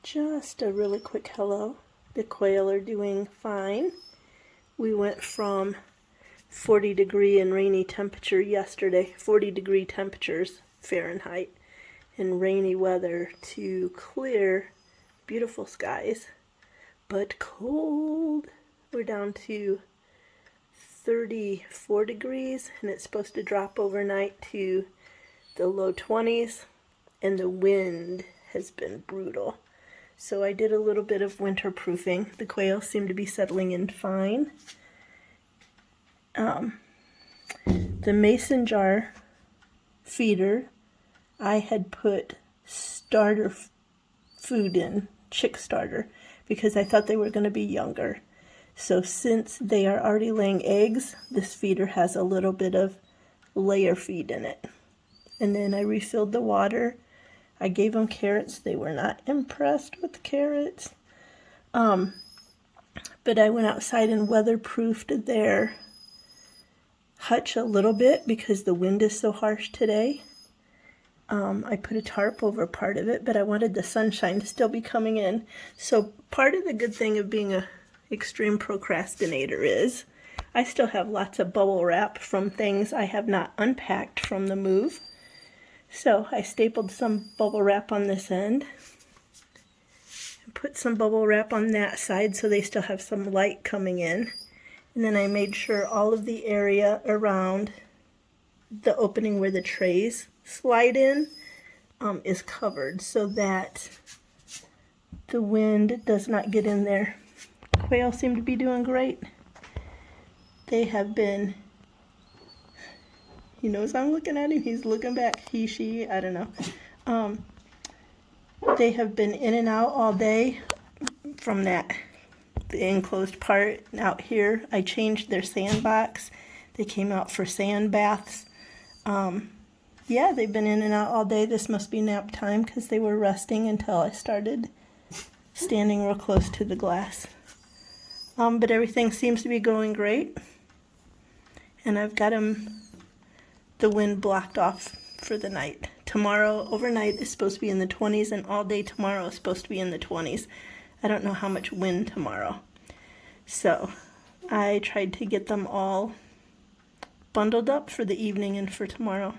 Just a really quick hello. The quail are doing fine. We went from 40-degree and rainy temperature yesterday, 40-degree temperatures Fahrenheit, and rainy weather to clear, beautiful skies, but cold. We're down to 34 degrees, and it's supposed to drop overnight to the low 20s, and the wind has been brutal. So I did a little bit of winter proofing. The quail seem to be settling in fine. The mason jar feeder, I had put starter food in, chick starter, because I thought they were going to be younger. So since they are already laying eggs, this feeder has a little bit of layer feed in it. And then I refilled the water. I gave them carrots. They were not impressed with the carrots. But I went outside and weatherproofed their hutch a little bit because the wind is so harsh today. I put a tarp over part of it, but I wanted the sunshine to still be coming in. So part of the good thing of being an extreme procrastinator is I still have lots of bubble wrap from things I have not unpacked from the move. So I stapled some bubble wrap on this end and put some bubble wrap on that side so they still have some light coming in. And then I made sure all of the area around the opening where the trays slide in is covered so that the wind does not get in there. Quail seem to be doing great. They have been... He knows I'm looking at him. He's looking back. He, she, I don't know. They have been in and out all day from the enclosed part out here. I changed their sandbox. They came out for sand baths. Yeah, they've been in and out all day. This must be nap time because they were resting until I started standing real close to the glass. But everything seems to be going great. And I've got them... the wind blocked off for the night. Tomorrow, overnight, is supposed to be in the 20s, and all day tomorrow is supposed to be in the 20s. I don't know how much wind tomorrow. So, I tried to get them all bundled up for the evening and for tomorrow.